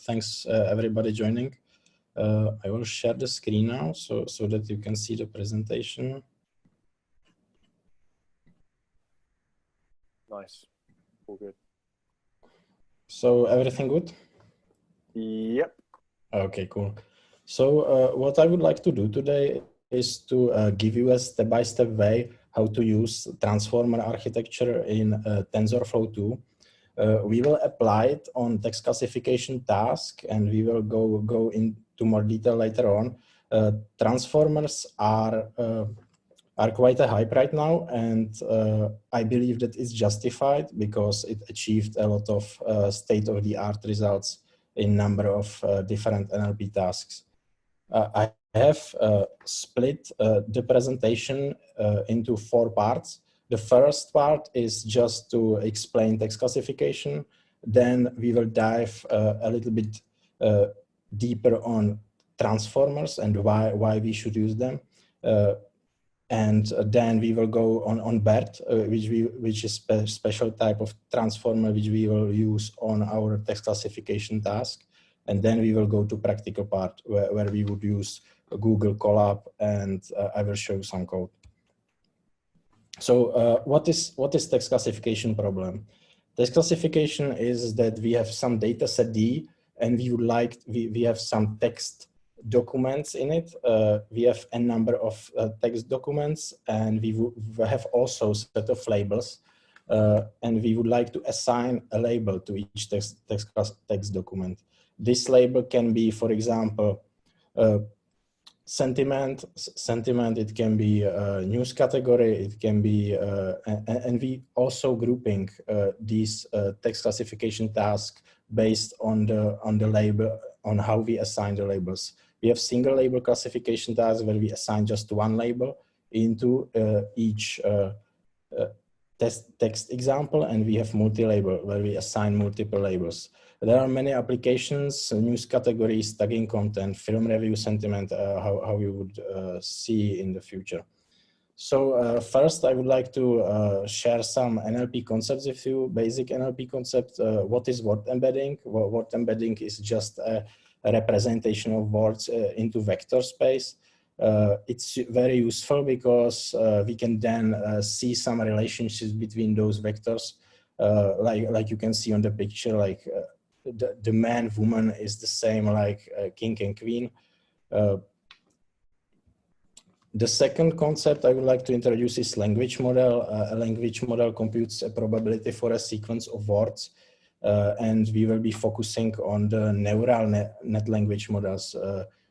thanks everybody joining. I will share the screen now so that you can see the presentation. Nice, all good. So everything good? Yep. Okay, cool. So what I would like to do today is to give you a step-by-step way how to use transformer architecture in TensorFlow 2. We will apply it on text classification task, and we will go into more detail later on. Transformers are quite a hype right now, and I believe that it's justified because it achieved a lot of state-of-the-art results in number of different NLP tasks. I have split the presentation into 4 parts. The first part is just to explain text classification. Then we will dive a little bit deeper on transformers and why we should use them. And then we will go on BERT, which is a special type of transformer which we will use on our text classification task. And then we will go to practical part where we would use Google Colab, and I will show you some code. So what is text classification problem? Text classification is that we have some data set D, and we have some text documents in it. We have a number of text documents, and we have also a set of labels, and we would like to assign a label to each text document. This label can be, for example, sentiment, it can be a news category, it can be, and we also grouping these text classification tasks based on the label, on how we assign the labels. We have single label classification tasks where we assign just one label into each text example, and we have multi-label where we assign multiple labels. There are many applications, news categories, tagging content, film review, sentiment, how you would see in the future. So first, I would like to share some NLP concepts with you, basic NLP concept. What is word embedding? Word embedding is just a representation of words into vector space. It's very useful because we can then see some relationships between those vectors. Like you can see on the picture, like the man, woman is the same like king and queen. The second concept I would like to introduce is language model. A language model computes a probability for a sequence of words, and we will be focusing on the neural net language models.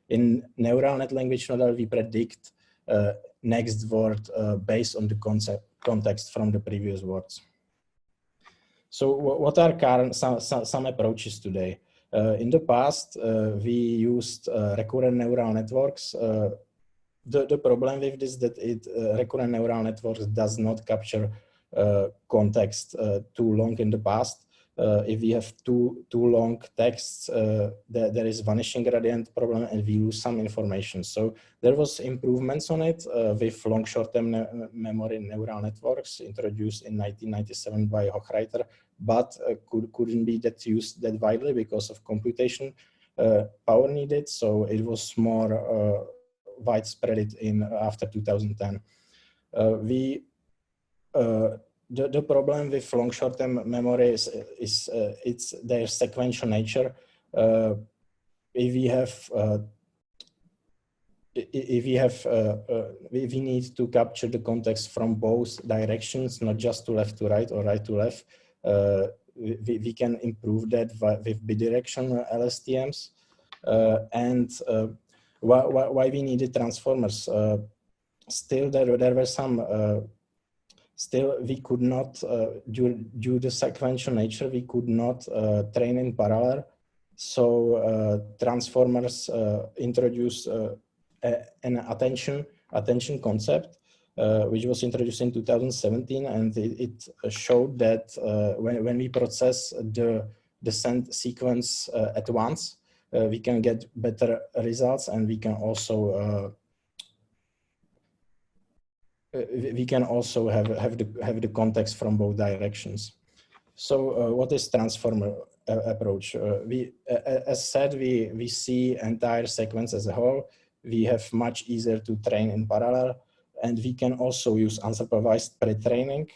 In neural net language model, we predict next word based on the context from the previous words. So what are some approaches today? In the past, we used recurrent neural networks. The problem with this is that recurrent neural networks does not capture context too long in the past. If we have too long texts, there is vanishing gradient problem, and we lose some information. So there was improvements on it with long short-term memory neural networks introduced in 1997 by Hochreiter, but couldn't be used that widely because of computation power needed. So it was more widespread after 2010. The problem with long short-term memory is it's their sequential nature. We need to capture the context from both directions, not just to left to right or right to left. We can improve that with bidirectional LSTMs. And why we needed transformers? Still, there were some. Still, we could not, due to the sequential nature, we could not train in parallel. So transformers introduced an attention concept, which was introduced in 2017, and it showed that when we process the send sequence at once, we can get better results, and we can also have the context from both directions. So what is transformer? approach. As said, we see entire sequence as a whole. We have much easier to train in parallel, and we can also use unsupervised pre-training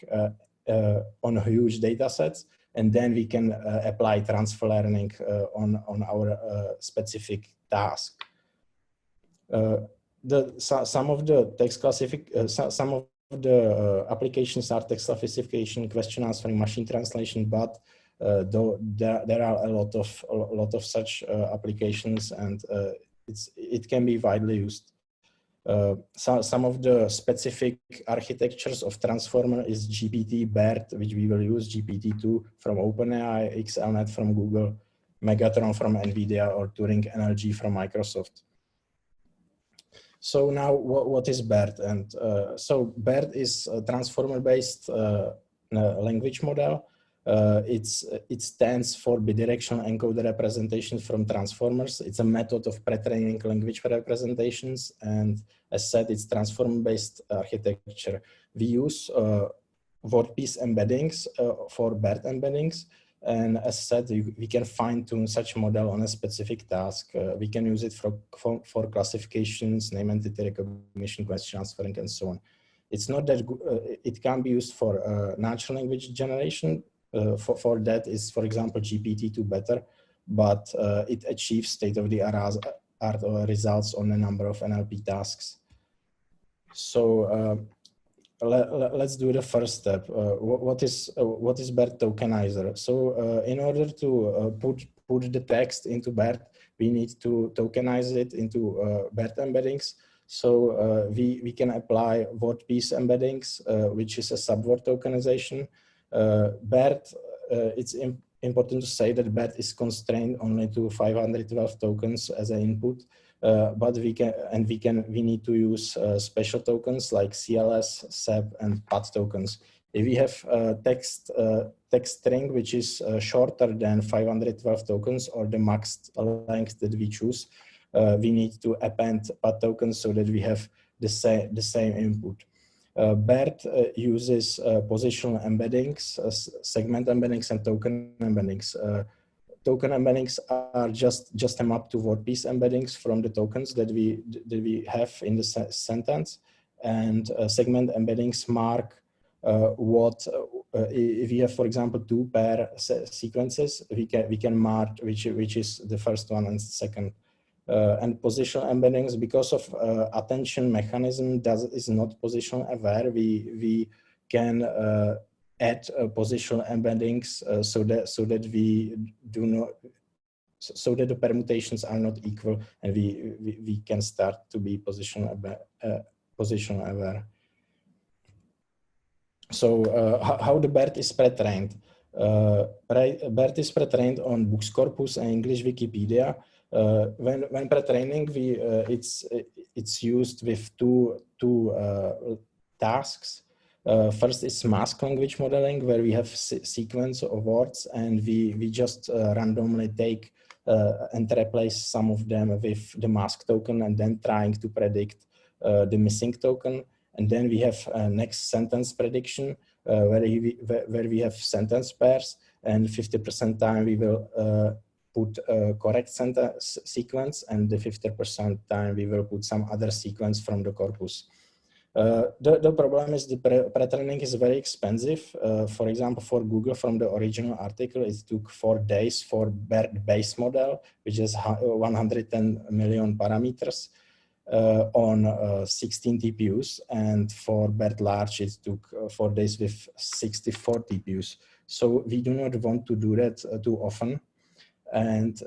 on huge data sets, and then we can apply transfer learning on our specific task. Some of the text some of the applications are text classification, question answering, machine translation, but though there are a lot of such applications, and it can be widely used. Some of the specific architectures of transformer is GPT BERT, which we will use, GPT-2 from OpenAI, XLNet from Google, Megatron from NVIDIA, or Turing-NLG from Microsoft. So now, what is BERT? And so BERT is a transformer-based language model. It stands for bidirectional encoder representation from transformers. It's a method of pre-training language representations, and as said, it's transformer-based architecture. We use word piece embeddings for BERT embeddings, and as said, we can fine-tune such model on a specific task. We can use it for classifications, name entity recognition, question answering, and so on. It's not that it can be used for natural language generation. For that is, for example, GPT-2 better, but it achieves state-of-the-art results on a number of NLP tasks. So let's do the first step. What is BERT Tokenizer? So in order to put the text into BERT, we need to tokenize it into BERT embeddings. So we can apply word piece embeddings, which is a subword tokenization. BERT, it's important to say that BERT is constrained only to 512 tokens as an input, but we need to use special tokens like CLS, SEP, and PAT tokens. If we have text string which is shorter than 512 tokens or the max length that we choose, we need to append PAT tokens so that we have the same input. BERT uses positional embeddings, segment embeddings, and token embeddings. Token embeddings are just a map to word piece embeddings from the tokens that we have in the sentence, and segment embeddings mark what if we have, for example, two pair sequences, we can mark which is the first one and second. And positional embeddings, because of attention mechanism is not positional aware, we can add positional embeddings so that we do not, so that the permutations are not equal, and we can start to be positional aware. So how the BERT is pre-trained? BERT is pre-trained on books corpus and English Wikipedia. When pre-training, it's used with two tasks. First is mask language modeling, where we have sequence of words, and we just randomly take and replace some of them with the mask token, and then trying to predict the missing token. And then we have next sentence prediction, where we have sentence pairs, and 50% time we will put a correct sentence sequence, and the 50% time we will put some other sequence from the corpus. The problem is the pre-training is very expensive. For example, for Google, from the original article, it took 4 days for BERT base model, which is 110 million parameters on 16 TPUs. And for BERT large, it took 4 days with 64 TPUs. So we do not want to do that too often. And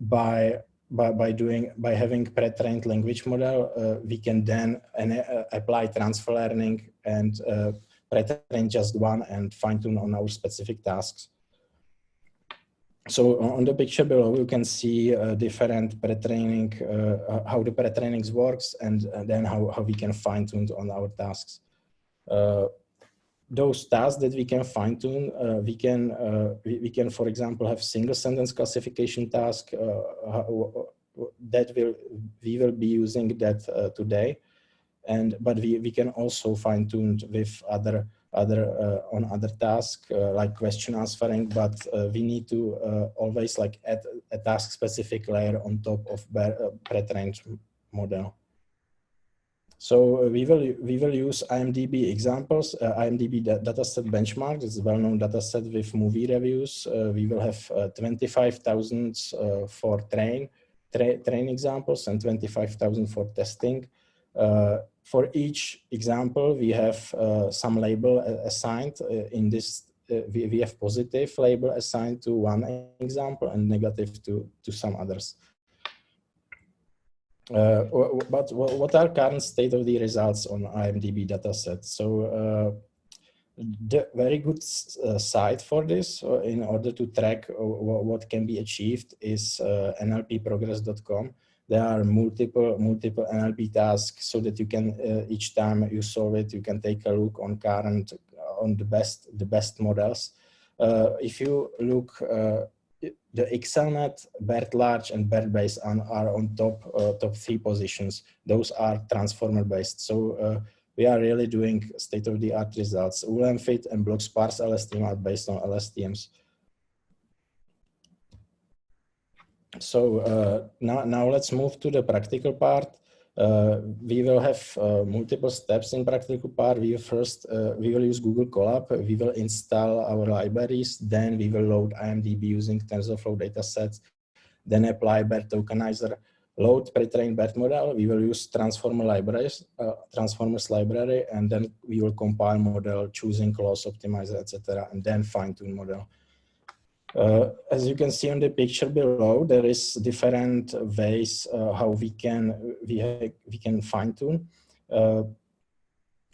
by having pre-trained language model, we can then apply transfer learning and pre-train just one and fine-tune on our specific tasks. So on the picture below, you can see different pre-training, how the pre-training works, and then how we can fine-tune on our tasks. Those tasks that we can fine-tune, we can, for example, have single sentence classification task that we will be using that today, but we can also fine-tune with other on other tasks like question answering, but we need to always like add a task specific layer on top of pre-trained model. So we will use IMDB examples, IMDB dataset benchmark. It's a well-known dataset with movie reviews. We will have 25,000 for train examples and 25,000 for testing. For each example, we have some label assigned. In this, we have positive label assigned to one example and negative to some others. But what are current state of the results on IMDB dataset? So the very good site for this in order to track what can be achieved is nlpprogress.com. There are multiple NLP tasks so that you can each time you solve it, you can take a look on the best models. If you look, the XLNet, BERT large, and BERT base are on top 3 positions. Those are transformer based. So we are really doing state-of-the-art results. ULM-fit and block sparse LSTM are based on LSTMs. So now let's move to the practical part. We will have multiple steps in practical part. We will use Google Colab. We will install our libraries. Then we will load IMDB using TensorFlow datasets. Then apply BERT Tokenizer. Load pre-trained BERT model. We will use transformers library, and then we will compile model, choosing clause optimizer, etc., and then fine-tune model. As you can see on the picture below, there is different ways how we can fine-tune.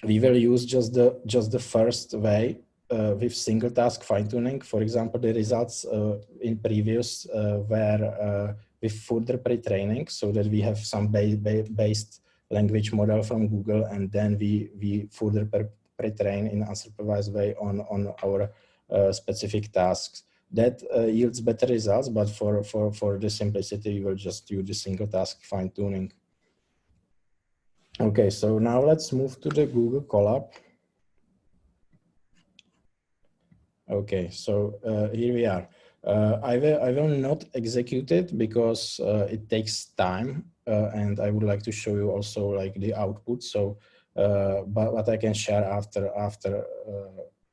We will use just the first way with single task fine-tuning. For example, the results in previous were with further pre-training, so that we have some based language model from Google, and then we further pre-train in unsupervised way on our specific tasks. That yields better results, but for the simplicity, we will just use the single task fine-tuning. Okay, so now let's move to the Google Colab. Okay, so here we are. I will not execute it because it takes time, and I would like to show you also like the output. So, but I can share after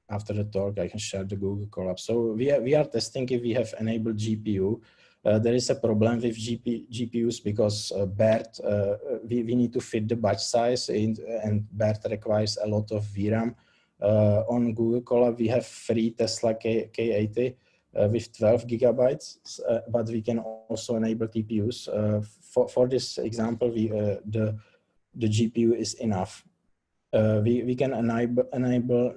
the talk. I can share the Google Colab. So we are testing if we have enabled GPU. There is a problem with GPUs because BERT, we need to fit the batch size and BERT requires a lot of VRAM. On Google Colab, we have free Tesla K80 with 12 gigabytes, but we can also enable TPUs. For this example, the GPU is enough. We can enable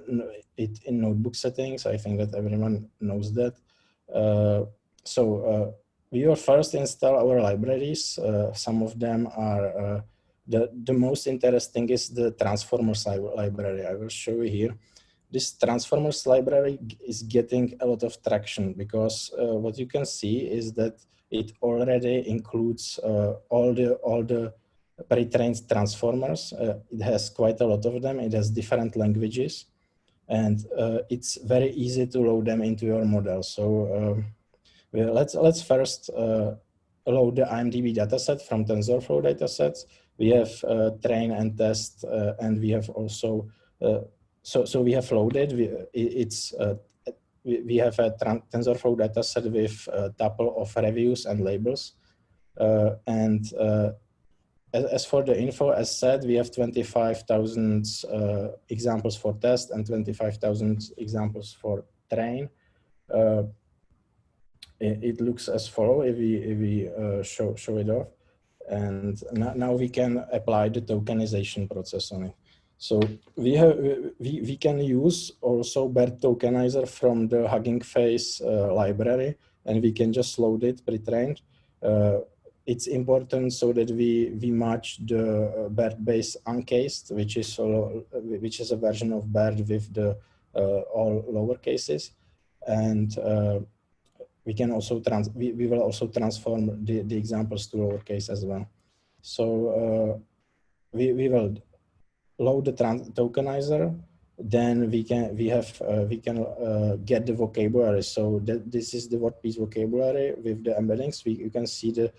it in notebook settings. I think that everyone knows that. We will first install our libraries. Some of them are, the most interesting is the transformers library. I will show you here. This transformers library is getting a lot of traction because what you can see is that it already includes all the pre-trained transformers. It has quite a lot of them. It has different languages, and it's very easy to load them into your model. So let's first load the IMDB dataset from TensorFlow datasets. We have train and test, and we have also so we have loaded. We have a TensorFlow dataset with a tuple of reviews and labels, As for the info, as said, we have 25,000 examples for test and 25,000 examples for train. It looks as follows if we show it off. And now we can apply the tokenization process on it. So we can use also BERT Tokenizer from the Hugging Face library, and we can just load it pre-trained. It's important so that we match the BERT base uncased, which is a version of BERT with the all lower cases, and we can also we will also transform the examples to lowercase as well. So we will load the tokenizer. then we can get the vocabulary. So this is the word piece vocabulary with the embeddings. You can see the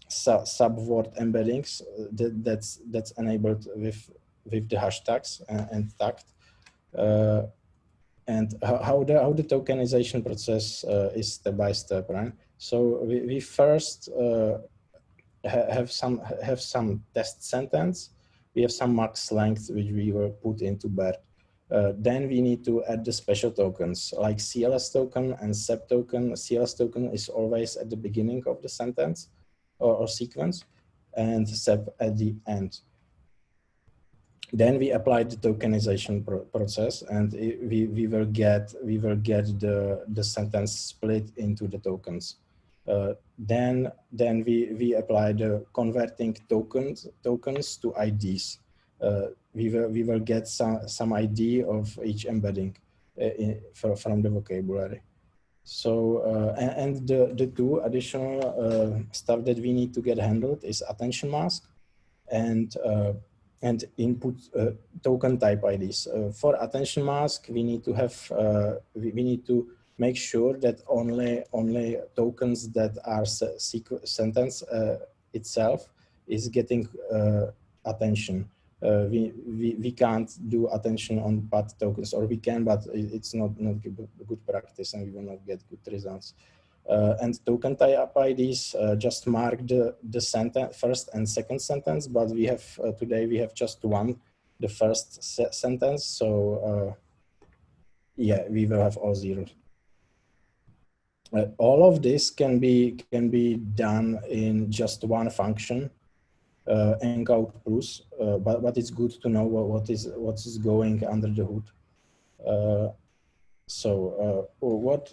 sub-word embeddings that's enabled with the hashtags and tagged. And how the tokenization process is step by step, right? So we first have some test sentence. We have some max length which we will put into BERT. Then we need to add the special tokens like CLS token and SEP token. CLS token is always at the beginning of the sentence or sequence, and SEP at the end. Then we apply the tokenization process, and we will get the sentence split into the tokens. Then we apply the converting tokens to IDs. We will get some ID of each embedding from the vocabulary. So and the two additional stuff that we need to get handled is attention mask and input token type IDs. For attention mask, we need to have we need to make sure that only tokens that are sentence itself is getting attention. We can't do attention on path tokens, or we can, but it's not good practice, and we will not get good results. And token type IDs just mark the sentence, first and second sentence, but we have today we have just one, the first sentence. So yeah, we will have all zeros. All of this can be done in just one function, encode plus, but it's good to know what is going under the hood. So what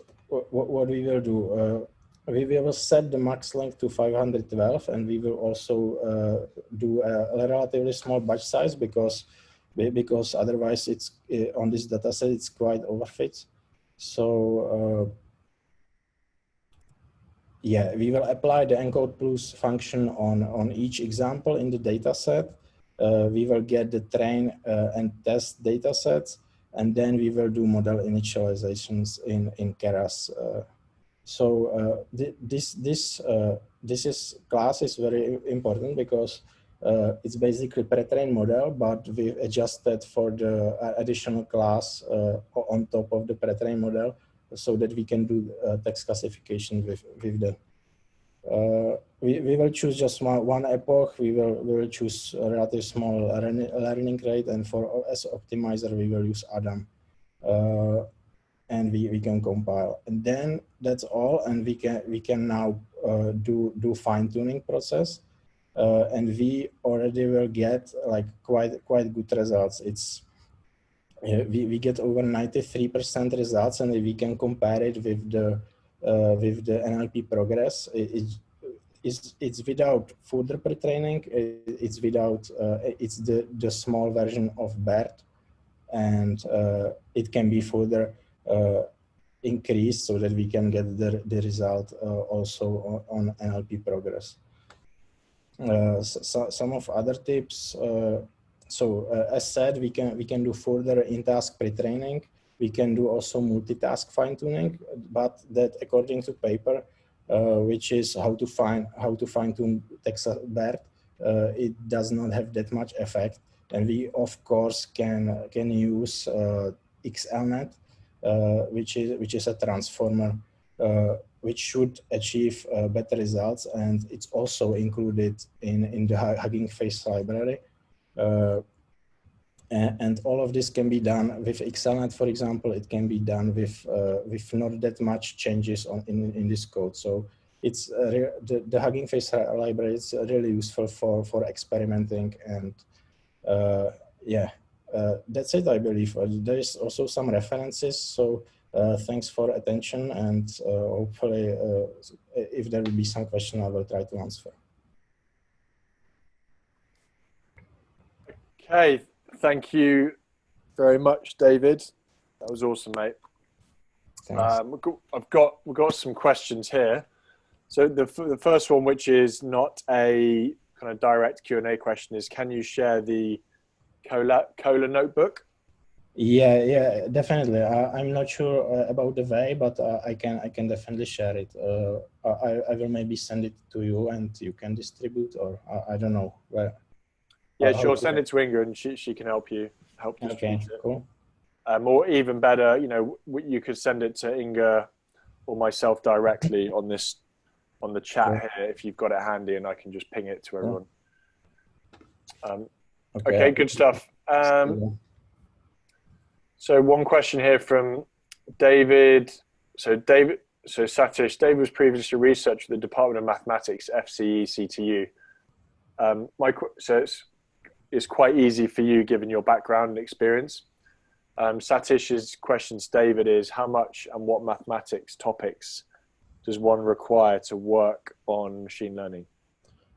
we will do, we will set the max length to 512, and we will also do a relatively small batch size because otherwise it's on this data set it's quite overfit. So yeah, we will apply the encode plus function on each example in the data set. We will get the train and test data sets, and then we will do model initializations in Keras. So this class is very important because it's basically pre-trained model, but we've adjusted for the additional class on top of the pre-trained model, so that we can do text classification with them. We will choose just one epoch. We will choose a relatively small learning rate, and for as optimizer we will use Adam, and we can compile, and then that's all. And we can now do fine-tuning process, and we already will get like quite good results. It's we get over 93% results, and we can compare it with the NLP progress. It's without further pre-training. It's without it's the small version of BERT, and it can be further increased so that we can get the result also on NLP progress. So some of other tips. As said, we can do further in-task pre-training. We can do also multitask fine-tuning, but that according to paper, which is how to fine-tune text BERT, it does not have that much effect. And we of course can use XLNet, which is a transformer which should achieve better results, and it's also included in the Hugging Face library. And all of this can be done with XLNet, for example. It can be done with not that much changes in this code. So it's the Hugging Face library is really useful for experimenting, and yeah, that's it, I believe. There is also some references. So thanks for attention, and hopefully if there will be some question, I will try to answer. Okay, thank you very much, David. That was awesome, mate. We've got some questions here. So the first one, which is not a kind of direct Q&A question, is can you share the Cola notebook? Yeah, definitely. I'm not sure about the way, but I can definitely share it. I will maybe send it to you and you can distribute, or I don't know where. Yeah, How sure. to Send it to Inga and she can help distribute Okay, it. cool. Or even better, you know, you could send it to Inga or myself directly on the chat Sure. here if you've got it handy, and I can just ping it to everyone. Okay. Okay, good stuff. So one question here from David. So Satish, David was previously a researcher at the Department of Mathematics, FCE CTU. So it's quite easy for you given your background and experience. Satish's question to David is, how much and what mathematics topics does one require to work on machine learning?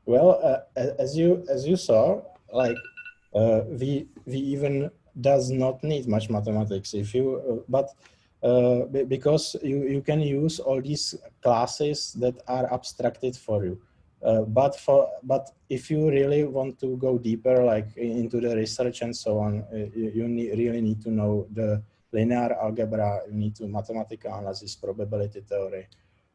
Well, as you saw, like we even does not need much mathematics if you because you can use all these classes that are abstracted for you. But if you really want to go deeper, like into the research and so on, you really need to know the linear algebra. You need to mathematical analysis, probability theory.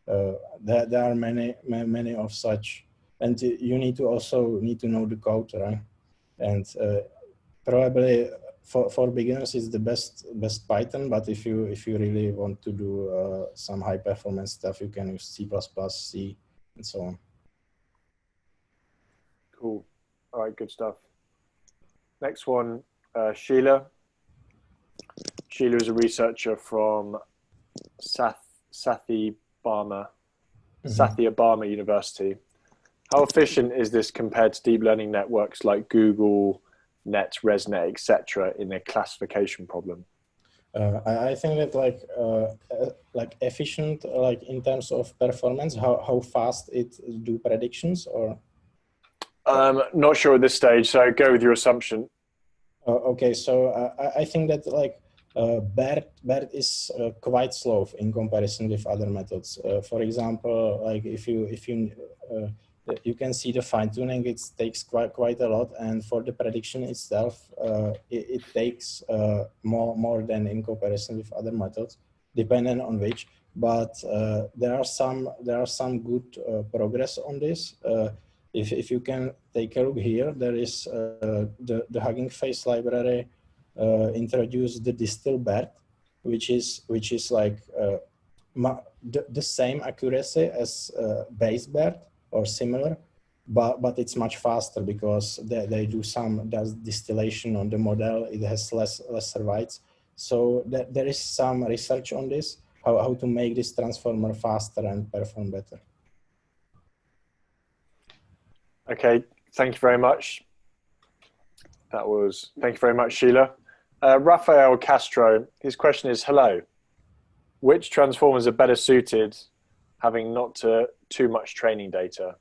There are many of such, and you need to know the code, right? And probably for beginners is the best Python, but if you really want to do some high performance stuff, you can use C++, C, and so on. Cool. All right, good stuff. Next one, Sheila. Sheila is a researcher from Sathya-Bama University. How efficient is this compared to deep learning networks like Google, Net, ResNet, etc., in their classification problem? I think that like efficient, like in terms of performance, how fast it do predictions, or not sure at this stage. So go with your assumption. Okay, so I think that like BERT is quite slow in comparison with other methods. For example, like if you can see the fine tuning, it takes quite a lot, and for the prediction itself, it takes more than in comparison with other methods, depending on which. But there are some good progress on this. If you can take a look here, there is the Hugging Face library introduced the distill BERT, which is like the same accuracy as base BERT or similar, but it's much faster because they does distillation on the model. It has lesser weights. So there is some research on this, how to make this transformer faster and perform better. Okay, thank you very much. Thank you very much, Sheila. Rafael Castro, his question is, hello. Which transformers are better suited having not too much training data?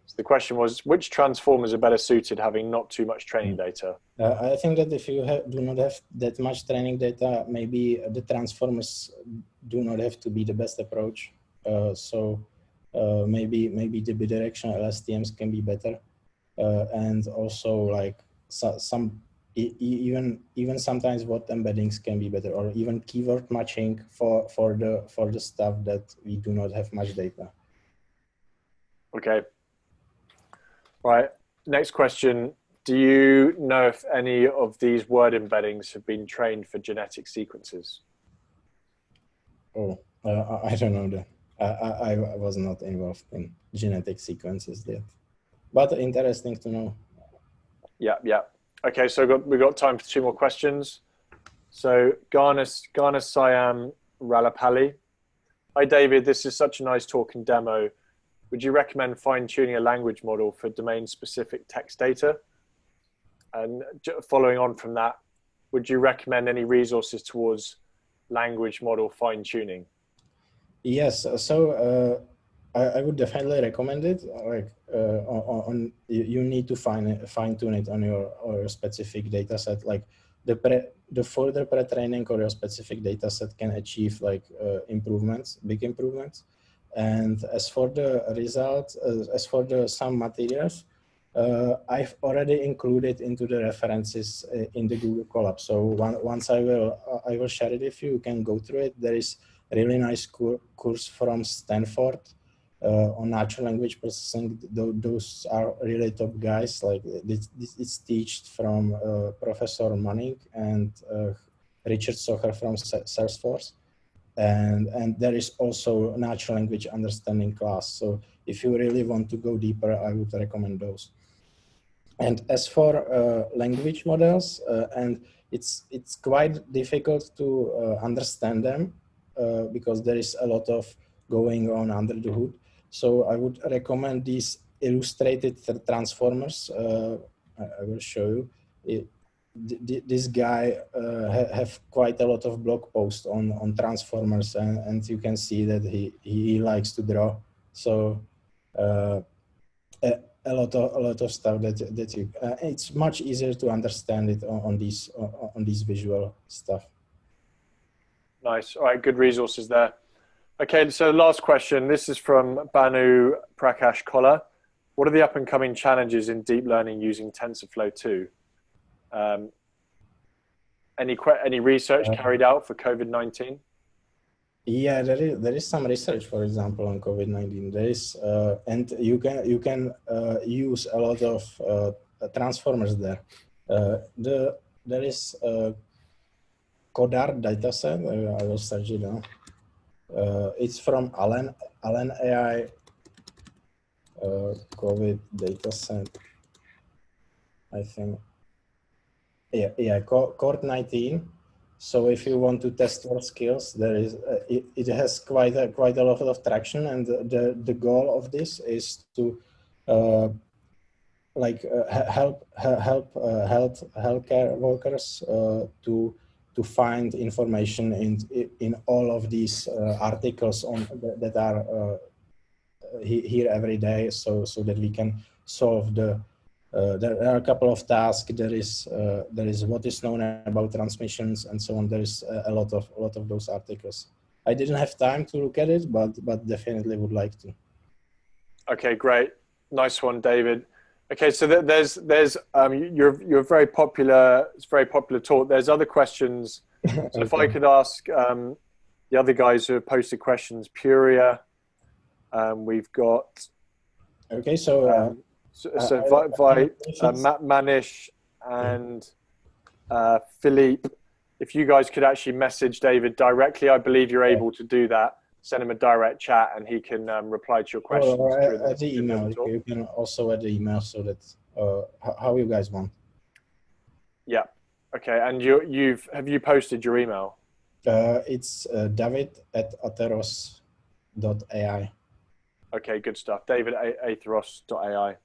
So the question was, which transformers are better suited having not too much training data? I think that if you do not have that much training data, maybe the transformers do not have to be the best approach. Maybe the bidirectional LSTMs can be better, and also like even sometimes what embeddings can be better, or even keyword matching for the stuff that we do not have much data. Okay. Right. Next question. Do you know if any of these word embeddings have been trained for genetic sequences? Oh, I don't know that. I was not involved in genetic sequences yet, but interesting to know. Yeah. Okay, so we got time for 2 more questions. So Ganesh Siam Ralapalli. Hi David, this is such a nice talk and demo. Would you recommend fine-tuning a language model for domain-specific text data? And following on from that, would you recommend any resources towards language model fine-tuning? Yes, so I would definitely recommend it. Like you need to fine-tune it on your specific data set. Like the further pre-training or your specific data set can achieve like big improvements. And as for the results, as for some materials, I've already included into the references in the Google Colab. So once I will share it with you. You can go through it. There is a really nice course from Stanford on natural language processing. Those are really top guys. Like this is taught from Professor Manning and Richard Socher from Salesforce. And there is also natural language understanding class. So if you really want to go deeper, I would recommend those. And as for language models, and it's quite difficult to understand them because there is a lot of going on under the hood. So I would recommend these illustrated transformers. I will show you. This guy have quite a lot of blog posts on transformers, and you can see that he likes to draw. So a lot of stuff that you it's much easier to understand it on these visual stuff. Nice. All right, good resources there. Okay, so last question. This is from Banu Prakash Kola. What are the up and coming challenges in deep learning using TensorFlow 2? Any research carried out for COVID-19? Yeah, there is some research, for example, on COVID-19. There is, and you can use a lot of transformers there. There is a CODAR dataset. I will search it now. It's from XLNet COVID dataset. I think. Yeah, Cohort 19. So if you want to test your skills, there is it has quite a lot of traction, and the goal of this is to help healthcare workers to find information in all of these articles that are here every day, so that we can solve the. There are a couple of tasks. There is what is known about transmissions and so on. There is a lot of those articles. I didn't have time to look at it, but definitely would like to. Okay, great, nice one, David. Okay, so there's you're very popular. It's a very popular talk. There's other questions. So okay. If I could ask the other guys who have posted questions, Puria. We've got. Okay, so. Manish and Philippe, if you guys could actually message David directly, I believe you're able to do that. Send him a direct chat and he can reply to your questions. Or at the email. You can also add the email, so that how you guys want. Yeah. Okay. And have you posted your email? It's David@Atheros.ai. Okay, good stuff. David@Atheros.ai.